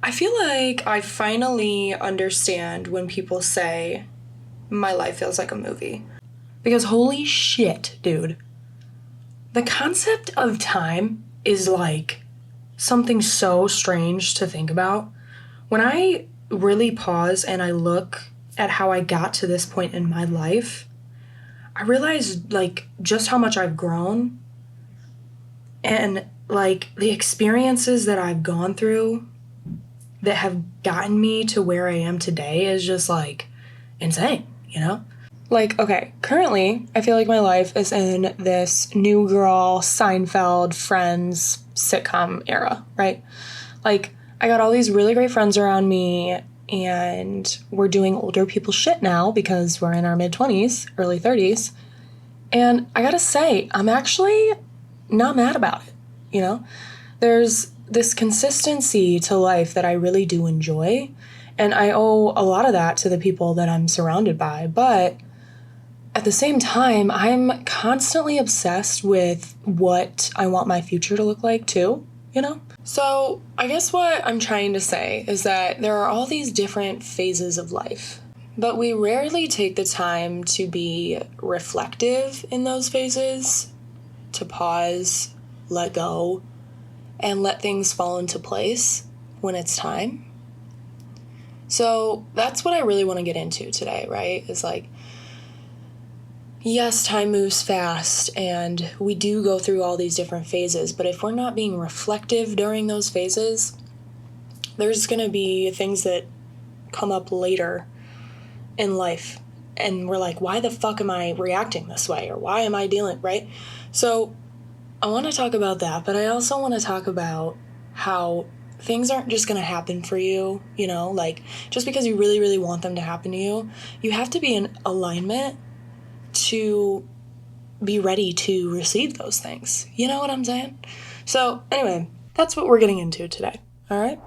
I feel like I finally understand when people say my life feels like a movie. Because holy shit, dude. The concept of time is like something so strange to think about. When I really pause and I look at how I got to this point in my life, I realize like just how much I've grown and like the experiences that I've gone through that have gotten me to where I am today is just like insane, you know? Like, okay, currently I feel like my life is in this New Girl, Seinfeld, Friends sitcom era, right? Like, I got all these really great friends around me, and we're doing older people shit now because we're in our mid-20s, early 30s. And I gotta say, I'm actually not mad about it, you know? There's this consistency to life that I really do enjoy, and I owe a lot of that to the people that I'm surrounded by, but at the same time, I'm constantly obsessed with what I want my future to look like too, you know? So I guess what I'm trying to say is that there are all these different phases of life, but we rarely take the time to be reflective in those phases, to pause, let go, and let things fall into place when it's time. So that's what I really want to get into today, right? Is like, yes, time moves fast and we do go through all these different phases, but if we're not being reflective during those phases, there's going to be things that come up later in life and we're like, why the fuck am I reacting this way? Or why am I dealing, right? So I want to talk about that, but I also want to talk about how things aren't just going to happen for you, you know, like just because you really, really want them to happen to you, you have to be in alignment to be ready to receive those things. You know what I'm saying? So anyway, that's what we're getting into today. All right?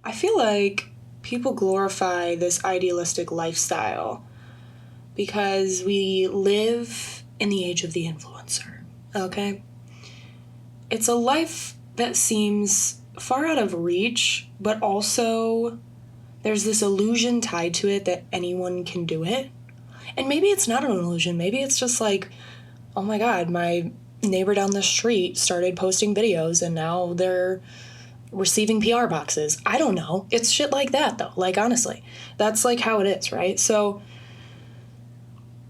I feel like people glorify this idealistic lifestyle because we live in the age of the influencer, okay? It's a life that seems far out of reach, but also there's this illusion tied to it that anyone can do it. And maybe it's not an illusion. Maybe it's just like, oh my God, my neighbor down the street started posting videos and now they're receiving PR boxes. I don't know. It's shit like that, though. Like, honestly, that's like how it is, right? So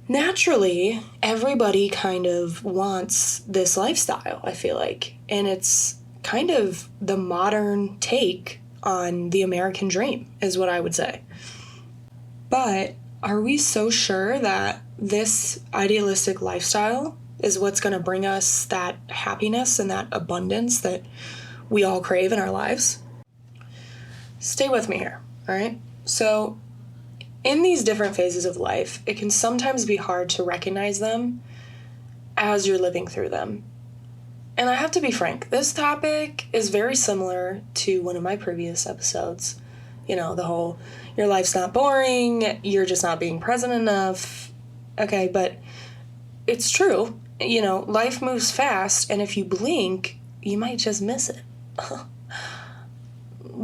naturally, everybody kind of wants this lifestyle, I feel like. And it's kind of the modern take on the American dream, is what I would say. But are we so sure that this idealistic lifestyle is what's going to bring us that happiness and that abundance that we all crave in our lives? Stay with me here, all right? So in these different phases of life, it can sometimes be hard to recognize them as you're living through them. And I have to be frank, this topic is very similar to one of my previous episodes. You know, the whole, your life's not boring, you're just not being present enough. Okay, but it's true. You know, life moves fast, and if you blink, you might just miss it.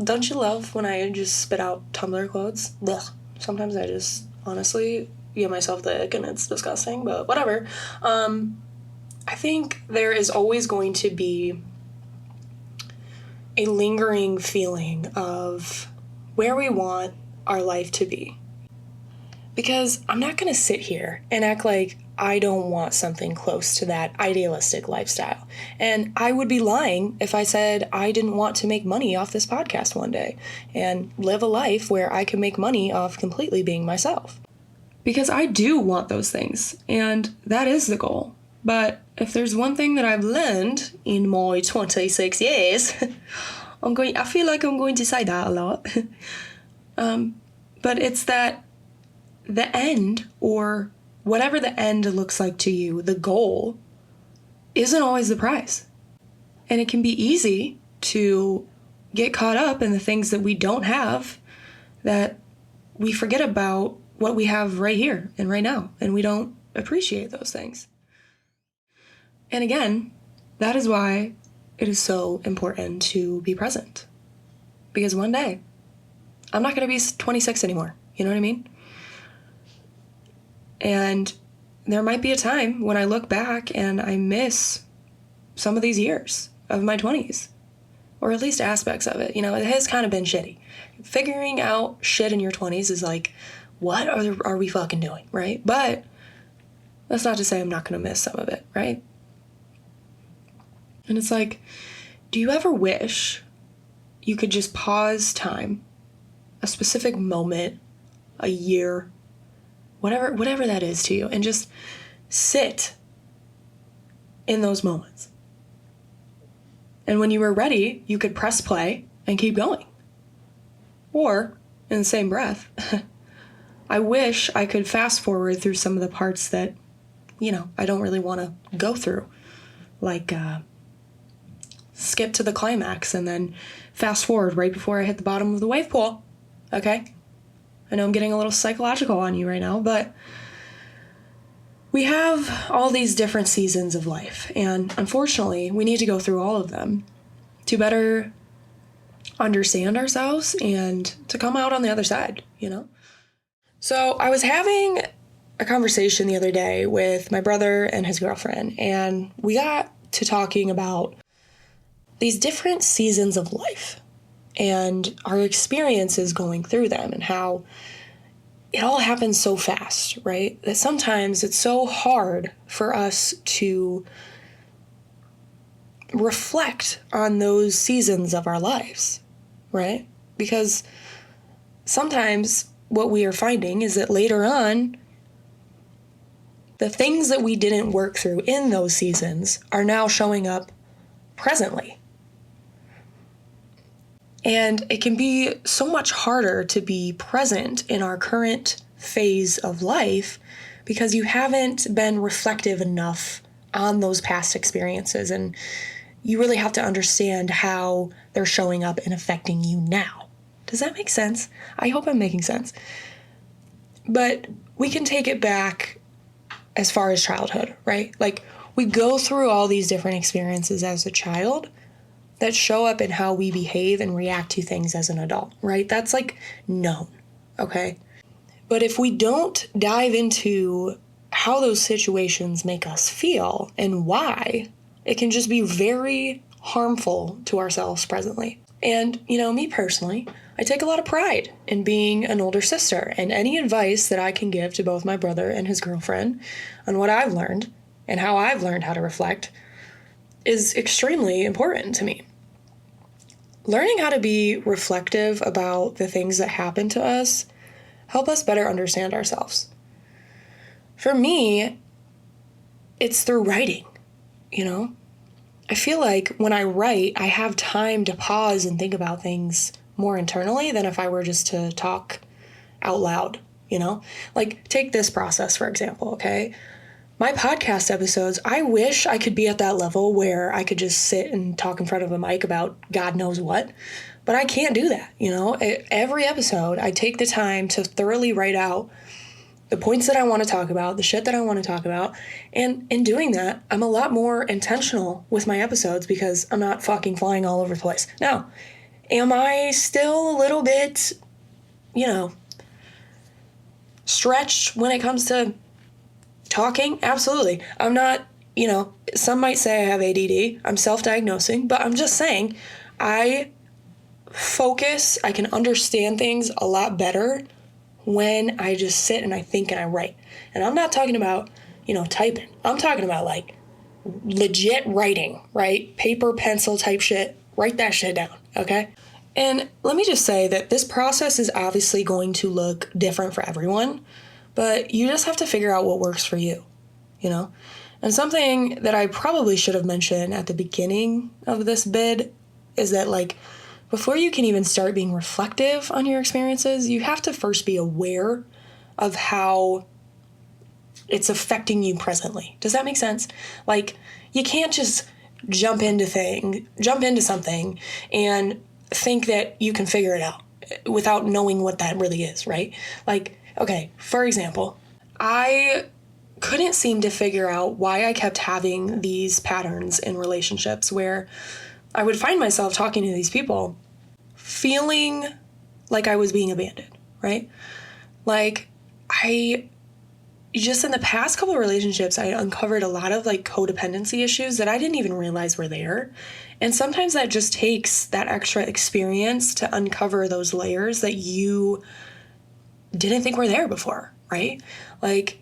Don't you love when I just spit out Tumblr quotes? Ugh. Sometimes I just honestly give myself the ick and it's disgusting, but whatever. I think there is always going to be a lingering feeling of where we want our life to be. Because I'm not going to sit here and act like I don't want something close to that idealistic lifestyle. And I would be lying if I said I didn't want to make money off this podcast one day and live a life where I can make money off completely being myself. Because I do want those things, and that is the goal. But if there's one thing that I've learned in my 26 years, I feel like I'm going to say that a lot. But it's that the end, or whatever the end looks like to you, the goal isn't always the prize. And it can be easy to get caught up in the things that we don't have, that we forget about what we have right here and right now, and we don't appreciate those things. And again, that is why it is so important to be present. Because one day, I'm not going to be 26 anymore. You know what I mean? And there might be a time when I look back and I miss some of these years of my 20s, or at least aspects of it. You know, it has kind of been shitty. Figuring out shit in your 20s is like, what are we fucking doing, right? But that's not to say I'm not going to miss some of it, right? And it's like, do you ever wish you could just pause time, a specific moment, a year, whatever that is to you, and just sit in those moments? And when you were ready, you could press play and keep going. Or, in the same breath, I wish I could fast forward through some of the parts that, you know, I don't really want to go through. Like, skip to the climax and then fast forward right before I hit the bottom of the wave pool. Okay? I know I'm getting a little psychological on you right now, but we have all these different seasons of life, and unfortunately, we need to go through all of them to better understand ourselves and to come out on the other side, you know? So I was having a conversation the other day with my brother and his girlfriend, and we got to talking about these different seasons of life and our experiences going through them, and how it all happens so fast, right? That sometimes it's so hard for us to reflect on those seasons of our lives, right? Because sometimes what we are finding is that later on, the things that we didn't work through in those seasons are now showing up presently. And it can be so much harder to be present in our current phase of life because you haven't been reflective enough on those past experiences, and you really have to understand how they're showing up and affecting you now. Does that make sense? I hope I'm making sense. But we can take it back as far as childhood, right? Like, we go through all these different experiences as a child that show up in how we behave and react to things as an adult, right? That's like known, okay? But if we don't dive into how those situations make us feel and why, it can just be very harmful to ourselves presently. And, you know, me personally, I take a lot of pride in being an older sister, and any advice that I can give to both my brother and his girlfriend on what I've learned and how I've learned how to reflect is extremely important to me. Learning how to be reflective about the things that happen to us help us better understand ourselves. For me, it's through writing, you know? I feel like when I write, I have time to pause and think about things more internally than if I were just to talk out loud, you know? Like, take this process, for example, okay? My podcast episodes, I wish I could be at that level where I could just sit and talk in front of a mic about God knows what, but I can't do that, you know? Every episode, I take the time to thoroughly write out the points that I want to talk about, the shit that I want to talk about, and in doing that, I'm a lot more intentional with my episodes because I'm not fucking flying all over the place. Now, am I still a little bit, you know, stretched when it comes to talking? Absolutely. I'm not, you know, some might say I have ADD. I'm self-diagnosing, but I'm just saying I focus, I can understand things a lot better when I just sit and I think and I write. And I'm not talking about, you know, typing. I'm talking about like legit writing, right? Paper, pencil type shit. Write that shit down, okay? And let me just say that this process is obviously going to look different for everyone, but you just have to figure out what works for you, you know? And something that I probably should have mentioned at the beginning of this bid is that, like, before you can even start being reflective on your experiences, you have to first be aware of how it's affecting you presently. Does that make sense? Like, you can't just jump into something and think that you can figure it out without knowing what that really is, right? Like, okay, for example, I couldn't seem to figure out why I kept having these patterns in relationships where I would find myself talking to these people feeling like I was being abandoned, right? Like, just in the past couple of relationships, I uncovered a lot of like codependency issues that I didn't even realize were there. And sometimes that just takes that extra experience to uncover those layers that you didn't think were there before, right? Like,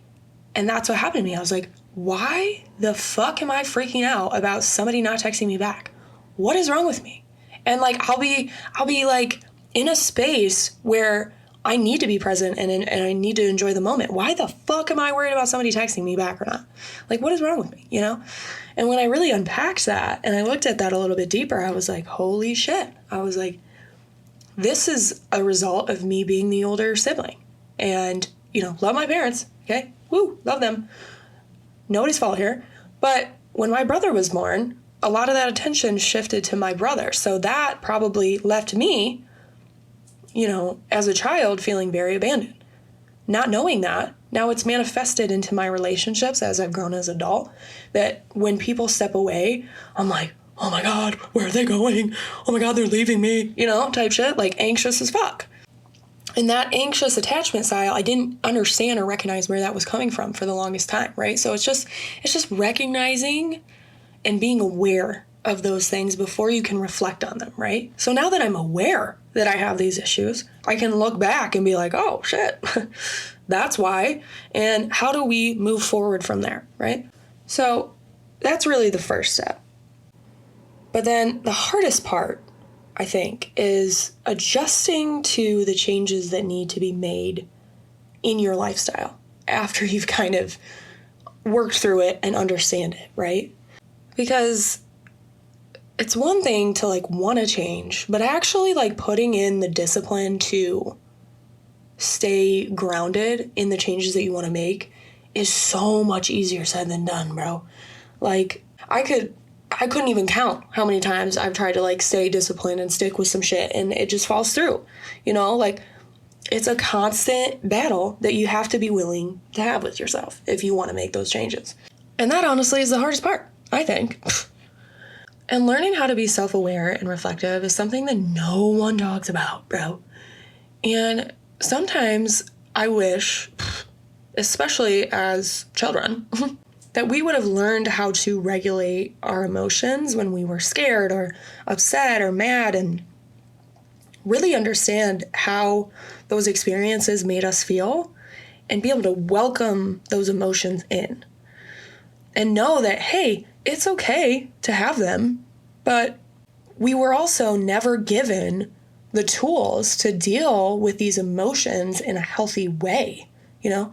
and that's what happened to me. I was like, why the fuck am I freaking out about somebody not texting me back? What is wrong with me? And like, I'll be like in a space where I need to be present and I need to enjoy the moment. Why the fuck am I worried about somebody texting me back or not? Like, what is wrong with me, you know? And when I really unpacked that and I looked at that a little bit deeper, I was like, holy shit. I was like, this is a result of me being the older sibling. And, you know, love my parents, okay? Woo, love them. Nobody's fault here. But when my brother was born, a lot of that attention shifted to my brother. So that probably left me, you know, as a child feeling very abandoned. Not knowing that, now it's manifested into my relationships as I've grown as an adult, that when people step away, I'm like, oh my God, where are they going? Oh my God, they're leaving me, you know, type shit, like anxious as fuck. And that anxious attachment style, I didn't understand or recognize where that was coming from for the longest time, right? So it's just recognizing and being aware of those things before you can reflect on them, right? So now that I'm aware that I have these issues, I can look back and be like, oh shit, that's why. And how do we move forward from there, right? So that's really the first step. But then the hardest part, I think, is adjusting to the changes that need to be made in your lifestyle after you've kind of worked through it and understand it, right? Because it's one thing to like want to change, but actually like putting in the discipline to stay grounded in the changes that you want to make is so much easier said than done, bro. Like, I couldn't even count how many times I've tried to like stay disciplined and stick with some shit and it just falls through, you know, like it's a constant battle that you have to be willing to have with yourself if you want to make those changes. And that honestly is the hardest part, I think. And learning how to be self-aware and reflective is something that no one talks about, bro. And sometimes I wish, especially as children, that we would have learned how to regulate our emotions when we were scared or upset or mad and really understand how those experiences made us feel and be able to welcome those emotions in and know that, hey, it's okay to have them, but we were also never given the tools to deal with these emotions in a healthy way, you know?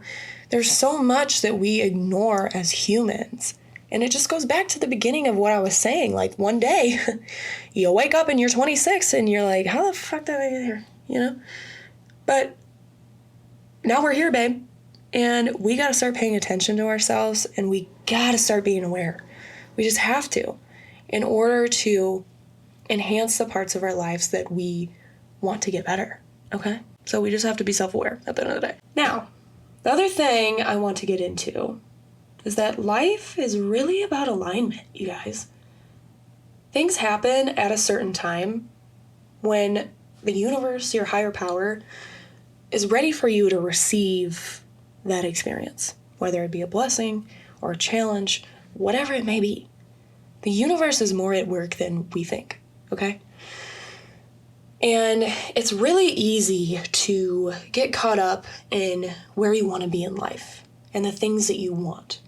There's so much that we ignore as humans. And it just goes back to the beginning of what I was saying. Like, one day, you wake up and you're 26 and you're like, how the fuck did I get here? You know? But now we're here, babe. And we got to start paying attention to ourselves and we got to start being aware. We just have to, in order to enhance the parts of our lives that we want to get better. Okay? So we just have to be self-aware at the end of the day. Now, the other thing I want to get into is that life is really about alignment, you guys. Things happen at a certain time when the universe, your higher power, is ready for you to receive that experience, whether it be a blessing or a challenge, whatever it may be. The universe is more at work than we think, okay? And it's really easy to get caught up in where you want to be in life and the things that you want,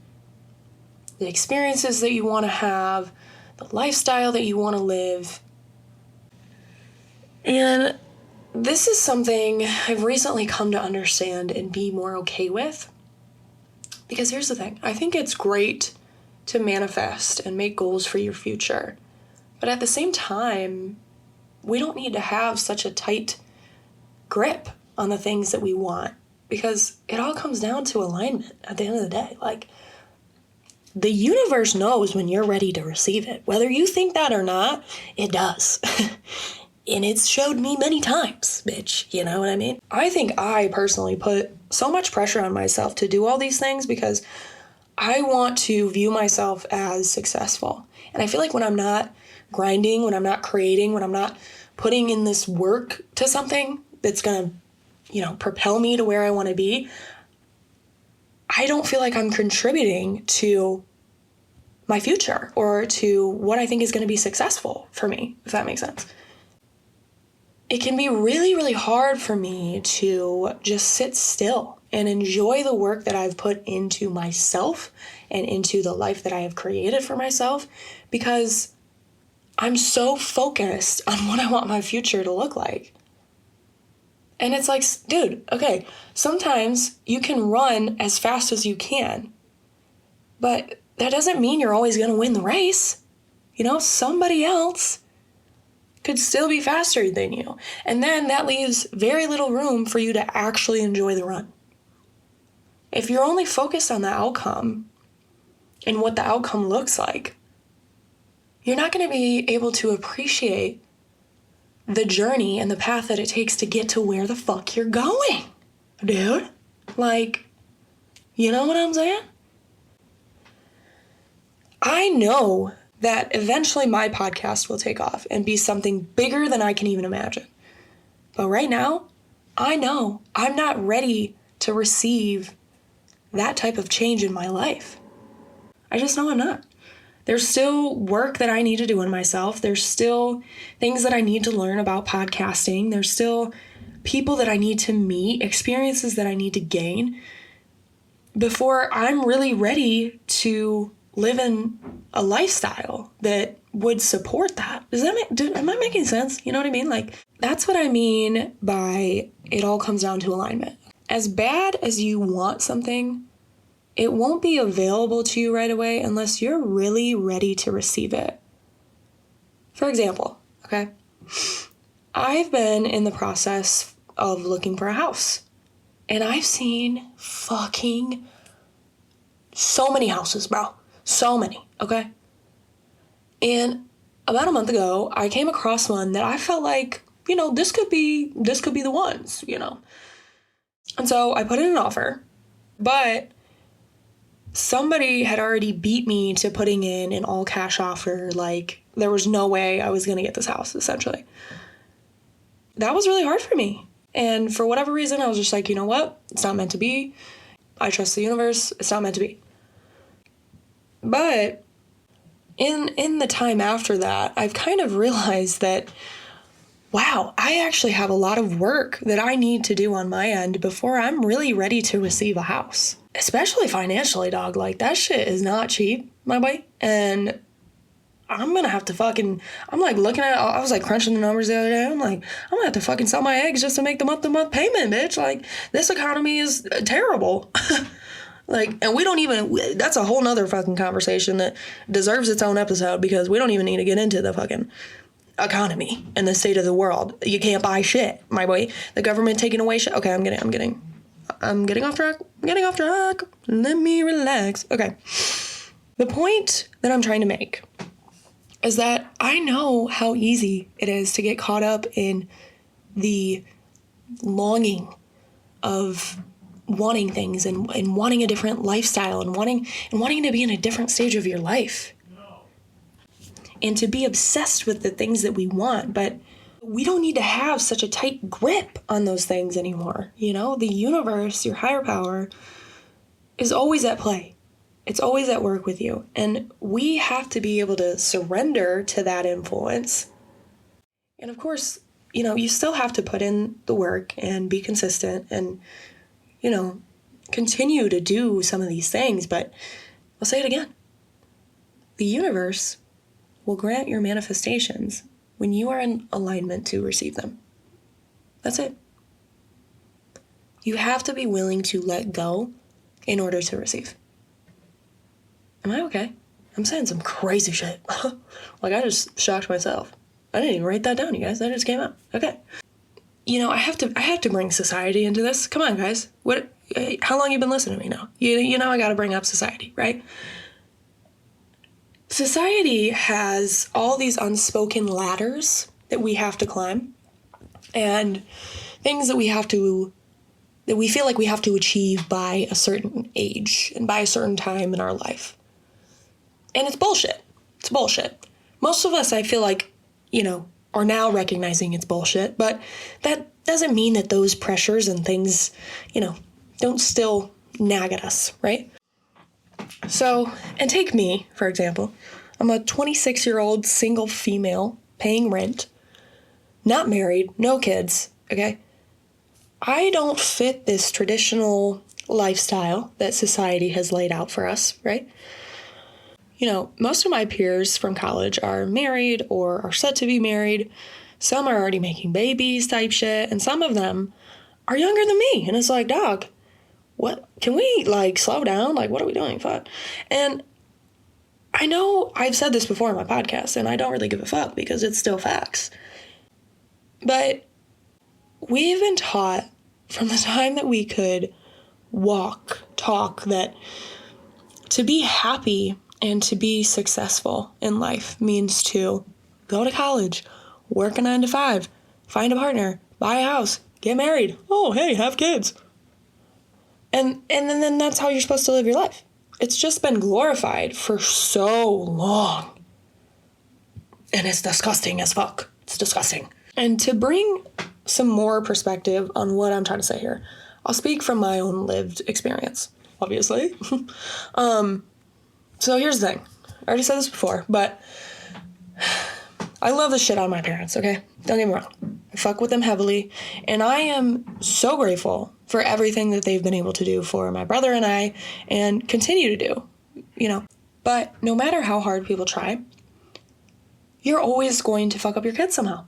the experiences that you want to have, the lifestyle that you want to live. And this is something I've recently come to understand and be more okay with. Because here's the thing, I think it's great to manifest and make goals for your future. But at the same time, we don't need to have such a tight grip on the things that we want because it all comes down to alignment at the end of the day. Like, the universe knows when you're ready to receive it. Whether you think that or not, it does. And it's showed me many times, bitch. You know what I mean? I think I personally put so much pressure on myself to do all these things because I want to view myself as successful. And I feel like when I'm not grinding, when I'm not creating, when I'm not putting in this work to something that's going to, propel me to where I want to be, I don't feel like I'm contributing to my future or to what I think is going to be successful for me, if that makes sense. It can be really, really hard for me to just sit still and enjoy the work that I've put into myself and into the life that I have created for myself because I'm so focused on what I want my future to look like. And it's like, dude, okay, sometimes you can run as fast as you can, but that doesn't mean you're always going to win the race. Somebody else could still be faster than you. And then that leaves very little room for you to actually enjoy the run. If you're only focused on the outcome and what the outcome looks like, you're not going to be able to appreciate the journey and the path that it takes to get to where the fuck you're going, dude. Like, you know what I'm saying? I know that eventually my podcast will take off and be something bigger than I can even imagine. But right now, I know I'm not ready to receive that type of change in my life. I just know I'm not. There's still work that I need to do in myself. There's still things that I need to learn about podcasting. There's still people that I need to meet, experiences that I need to gain before I'm really ready to live in a lifestyle that would support that. Am I making sense? You know what I mean? Like, that's what I mean by it all comes down to alignment. As bad as you want something, it won't be available to you right away unless you're really ready to receive it. For example, okay, I've been in the process of looking for a house, and I've seen fucking so many houses, bro. So many, okay? And about a month ago, I came across one that I felt like, this could be the ones, And so I put in an offer, but somebody had already beat me to putting in an all cash offer. Like, there was no way I was going to get this house, essentially. That was really hard for me. And for whatever reason, I was just like, you know what? It's not meant to be. I trust the universe. It's not meant to be. But in the time after that, I've kind of realized that, wow, I actually have a lot of work that I need to do on my end before I'm really ready to receive a house. Especially financially, dog. Like, that shit is not cheap, my boy. And I'm gonna have to I'm like looking at it, I was like crunching the numbers the other day. I'm like, I'm gonna have to fucking sell my eggs just to make the month-to-month payment, bitch. Like, this economy is terrible. Like, and that's a whole nother fucking conversation that deserves its own episode because we don't even need to get into the fucking economy and the state of the world. You can't buy shit, my boy. The government taking away shit. Okay, I'm getting off track. Let me relax. Okay. The point that I'm trying to make is that I know how easy it is to get caught up in the longing of wanting things and wanting a different lifestyle and wanting to be in a different stage of your life and to be obsessed with the things that we want. But we don't need to have such a tight grip on those things anymore. The universe, your higher power, is always at play. It's always at work with you. And we have to be able to surrender to that influence. And of course, you still have to put in the work and be consistent and, continue to do some of these things. But I'll say it again. The universe will grant your manifestations when you are in alignment to receive them. That's it. You have to be willing to let go in order to receive. Am I okay? I'm saying some crazy shit. Like, I just shocked myself. I didn't even write that down, you guys. That just came out. Okay. I have to bring society into this. Come on, guys. How long you been listening to me now? You know I got to bring up society, right? Society has all these unspoken ladders that we have to climb and things that we feel like we have to achieve by a certain age and by a certain time in our life. And it's bullshit. It's bullshit. Most of us, I feel like, are now recognizing it's bullshit, but that doesn't mean that those pressures and things, don't still nag at us, right? So, and take me, for example. I'm a 26-year-old single female paying rent, not married, no kids, okay? I don't fit this traditional lifestyle that society has laid out for us, right? Most of my peers from college are married or are set to be married. Some are already making babies type shit, and some of them are younger than me. And it's like, dog, what? Can we, slow down? What are we doing? Fuck. And I know I've said this before in my podcast, and I don't really give a fuck because it's still facts. But we've been taught from the time that we could talk, that to be happy and to be successful in life means to go to college, work a 9-to-5, find a partner, buy a house, get married. Oh, hey, have kids. And then that's how you're supposed to live your life. It's just been glorified for so long. And it's disgusting as fuck. It's disgusting. And to bring some more perspective on what I'm trying to say here, I'll speak from my own lived experience, obviously. So here's the thing. I already said this before, but I love the shit out of my parents, okay? Don't get me wrong. I fuck with them heavily, and I am so grateful for everything that they've been able to do for my brother and I, and continue to do, But no matter how hard people try, you're always going to fuck up your kids somehow.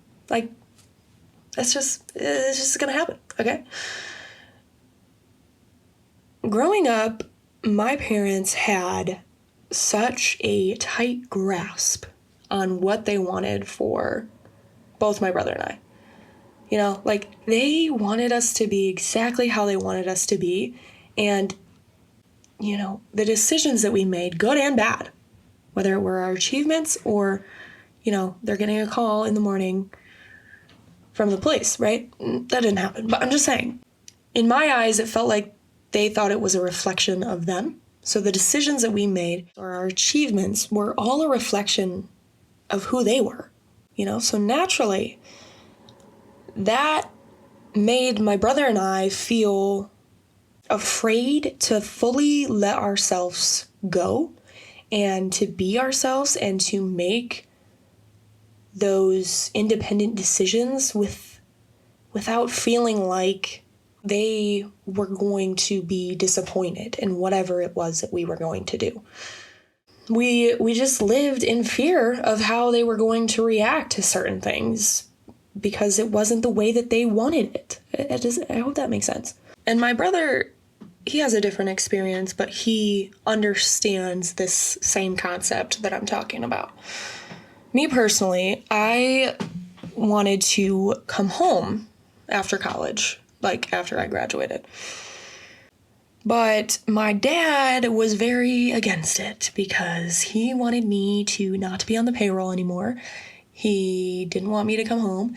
It's just gonna happen, okay? Growing up, my parents had such a tight grasp on what they wanted for both my brother and I. They wanted us to be exactly how they wanted us to be. And, the decisions that we made, good and bad, whether it were our achievements or, they're getting a call in the morning from the police, right? That didn't happen. But I'm just saying, in my eyes, it felt like they thought it was a reflection of them. So the decisions that we made or our achievements were all a reflection of who they were, So naturally, that made my brother and I feel afraid to fully let ourselves go and to be ourselves and to make those independent decisions without feeling like they were going to be disappointed in whatever it was that we were going to do. We just lived in fear of how they were going to react to certain things because it wasn't the way that they wanted it. I hope that makes sense. And my brother, he has a different experience, but he understands this same concept that I'm talking about. Me personally, I wanted to come home after college, after I graduated. But my dad was very against it because he wanted me to not be on the payroll anymore. He didn't want me to come home.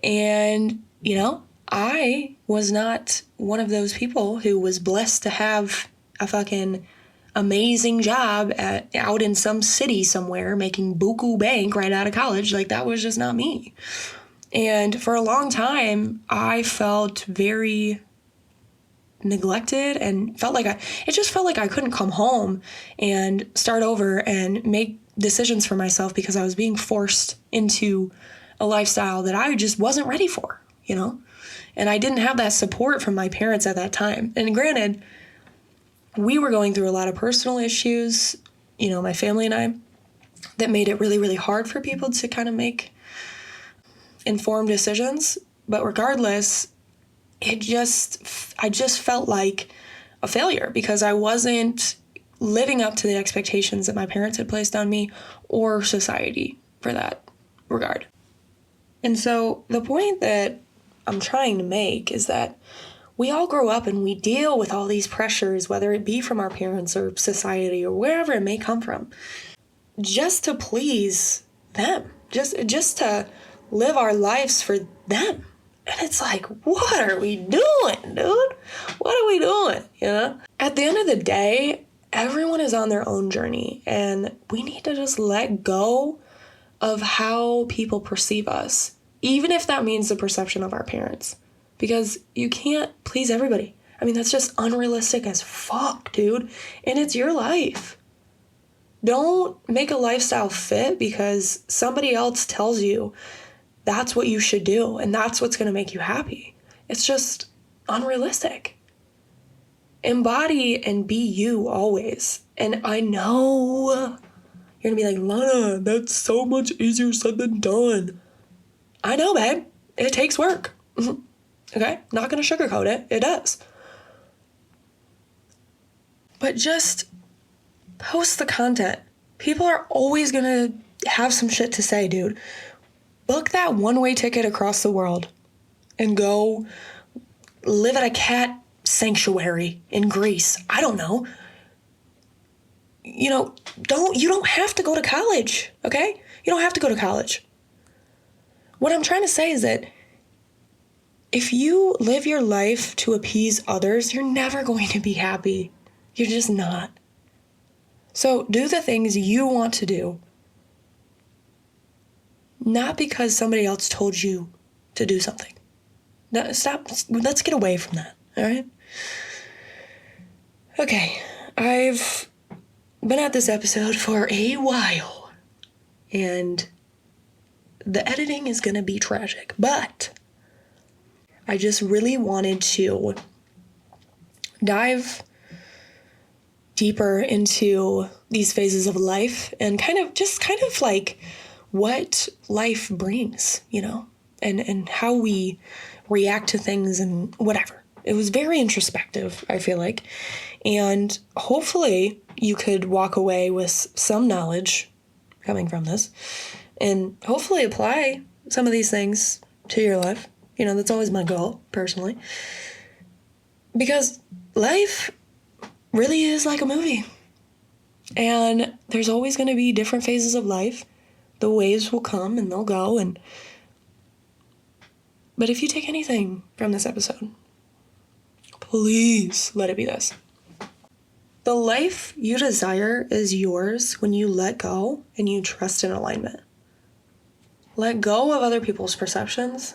And, I was not one of those people who was blessed to have a fucking amazing job out in some city somewhere making buku bank right out of college. That was just not me. And for a long time, I felt very neglected and it just felt like I couldn't come home and start over and make decisions for myself because I was being forced into a lifestyle that I just wasn't ready for, And I didn't have that support from my parents at that time. And granted, we were going through a lot of personal issues, my family and I, that made it really, really hard for people to kind of make informed decisions. But regardless, I just felt like a failure because I wasn't living up to the expectations that my parents had placed on me or society for that regard. And so the point that I'm trying to make is that we all grow up and we deal with all these pressures, whether it be from our parents or society or wherever it may come from, just to please them, just to live our lives for them. And it's like, what are we doing, dude? What are we doing, you know? At the end of the day, everyone is on their own journey, and we need to just let go of how people perceive us, even if that means the perception of our parents, because you can't please everybody. I mean, that's just unrealistic as fuck, dude, and it's your life. Don't make a lifestyle fit because somebody else tells you that's what you should do and that's what's going to make you happy. It's just unrealistic. Embody and be you always. And I know you're going to be like, Lana, that's so much easier said than done. I know, babe. It takes work. Okay? Not going to sugarcoat it. It does. But just post the content. People are always going to have some shit to say, dude. Book that one-way ticket across the world and go live at a cat sanctuary in Greece. I don't know. You know, you don't have to go to college, okay? You don't have to go to college. What I'm trying to say is that if you live your life to appease others, you're never going to be happy. You're just not. So do the things you want to do. Not because somebody else told you to do something. No, stop. Let's get away from that, all right? Okay, I've been at this episode for a while, and the editing is going to be tragic, but I just really wanted to dive deeper into these phases of life and kind of like what life brings, you know, and how we react to things and whatever. It was very introspective, I feel like. And hopefully you could walk away with some knowledge coming from this and hopefully apply some of these things to your life. You know, that's always my goal, personally. Because life really is like a movie. And there's always going to be different phases of life. The waves will come and they'll go. But if you take anything from this episode, please let it be this. The life you desire is yours when you let go and you trust in alignment. Let go of other people's perceptions.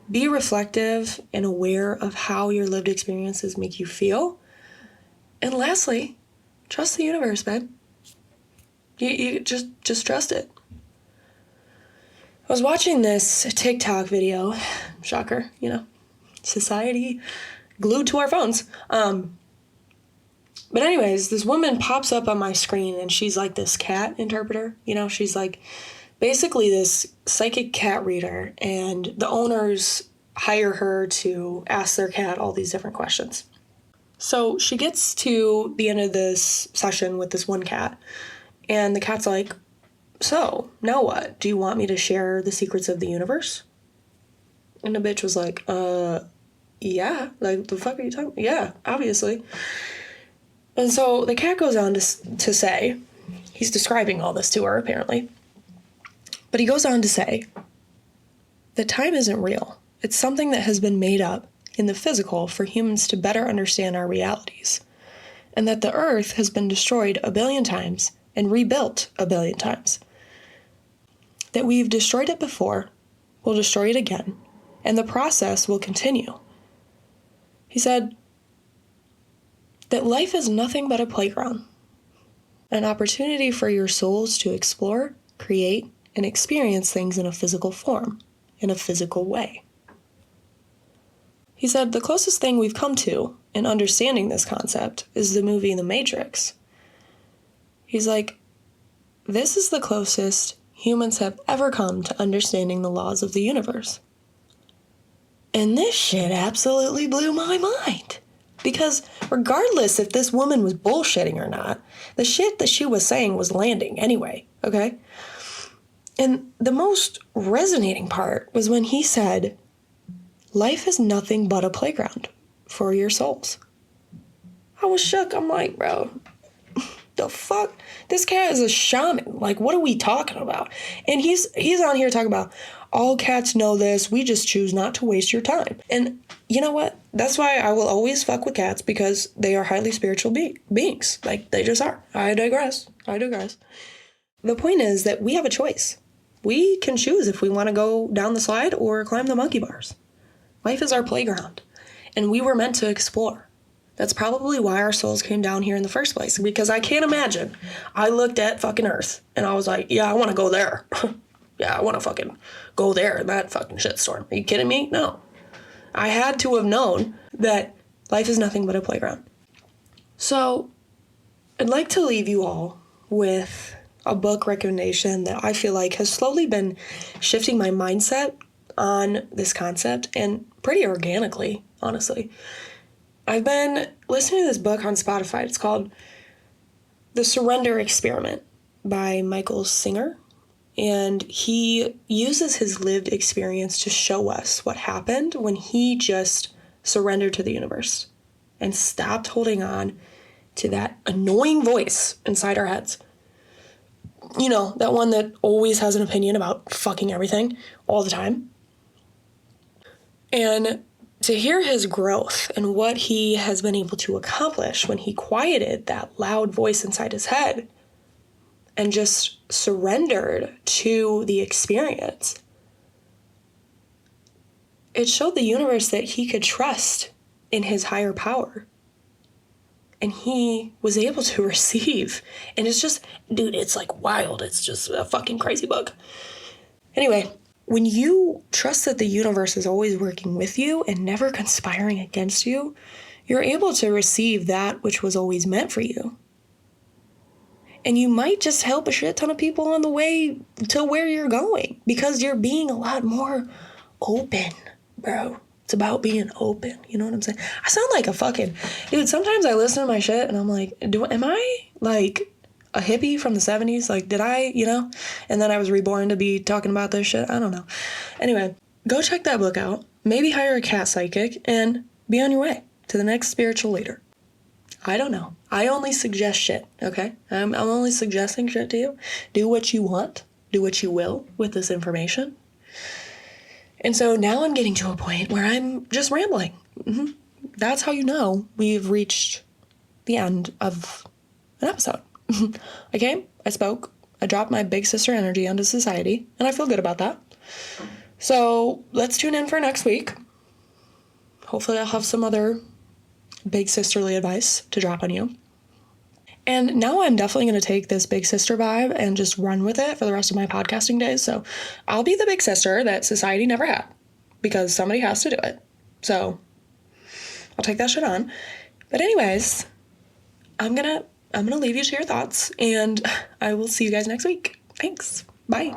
Be reflective and aware of how your lived experiences make you feel. And lastly, trust the universe, babe. You just trust it. I was watching this TikTok video. Shocker, you know. Society glued to our phones. But anyways, this woman pops up on my screen and she's like this cat interpreter. You know, she's like basically this psychic cat reader, and the owners hire her to ask their cat all these different questions. So she gets to the end of this session with this one cat, and the cat's like, so, now what? Do you want me to share the secrets of the universe? And the bitch was like, yeah. Like, the fuck are you talking about? Yeah, obviously. And so the cat goes on to say, he's describing all this to her, apparently. But he goes on to say that time isn't real. It's something that has been made up in the physical for humans to better understand our realities. And that the earth has been destroyed 1 billion times and rebuilt 1 billion times. That we've destroyed it before, we'll destroy it again, and the process will continue. He said that life is nothing but a playground, an opportunity for your souls to explore, create, and experience things in a physical form, in a physical way. He said the closest thing we've come to in understanding this concept is the movie The Matrix. He's like, this is the closest humans have ever come to understanding the laws of the universe. And this shit absolutely blew my mind. Because regardless if this woman was bullshitting or not, the shit that she was saying was landing anyway, okay? And the most resonating part was when he said, life is nothing but a playground for your souls. I was shook. I'm like, bro, the fuck? This cat is a shaman. Like, what are we talking about? And he's on here talking about, all cats know this. We just choose not to waste your time. And you know what? That's why I will always fuck with cats, because they are highly spiritual beings. Like, they just are. I digress. The point is that we have a choice. We can choose if we want to go down the slide or climb the monkey bars. Life is our playground, and we were meant to explore. That's probably why our souls came down here in the first place, because I can't imagine. I looked at fucking Earth, and I was like, yeah, I want to go there. Yeah, I want to fucking go there in that fucking shitstorm. Are you kidding me? No. I had to have known that life is nothing but a playground. So, I'd like to leave you all with a book recommendation that I feel like has slowly been shifting my mindset on this concept, and pretty organically, honestly. I've been listening to this book on Spotify. It's called The Surrender Experiment by Michael Singer. And he uses his lived experience to show us what happened when he just surrendered to the universe and stopped holding on to that annoying voice inside our heads. You know, that one that always has an opinion about fucking everything all the time. And to hear his growth and what he has been able to accomplish when he quieted that loud voice inside his head and just surrendered to the experience, it showed the universe that he could trust in his higher power. And he was able to receive. And it's just, dude, it's like wild. It's just a fucking crazy book. Anyway, when you trust that the universe is always working with you and never conspiring against you, you're able to receive that which was always meant for you. And you might just help a shit ton of people on the way to where you're going, because you're being a lot more open, bro. It's about being open. You know what I'm saying? I sound like a fucking... Dude, sometimes I listen to my shit and I'm like, am I like a hippie from the 70s? Like, did I, And then I was reborn to be talking about this shit? I don't know. Anyway, go check that book out. Maybe hire a cat psychic and be on your way to the next spiritual leader. I don't know. I only suggest shit, okay? I'm only suggesting shit to you. Do what you want. Do what you will with this information. And so now I'm getting to a point where I'm just rambling. That's how you know we've reached the end of an episode. I came, I spoke, I dropped my big sister energy onto society, and I feel good about that. So let's tune in for next week. Hopefully I'll have some other big sisterly advice to drop on you. And now I'm definitely going to take this big sister vibe and just run with it for the rest of my podcasting days. So I'll be the big sister that society never had, because somebody has to do it. So I'll take that shit on. But anyways, I'm gonna leave you to your thoughts, and I will see you guys next week. Thanks. Bye.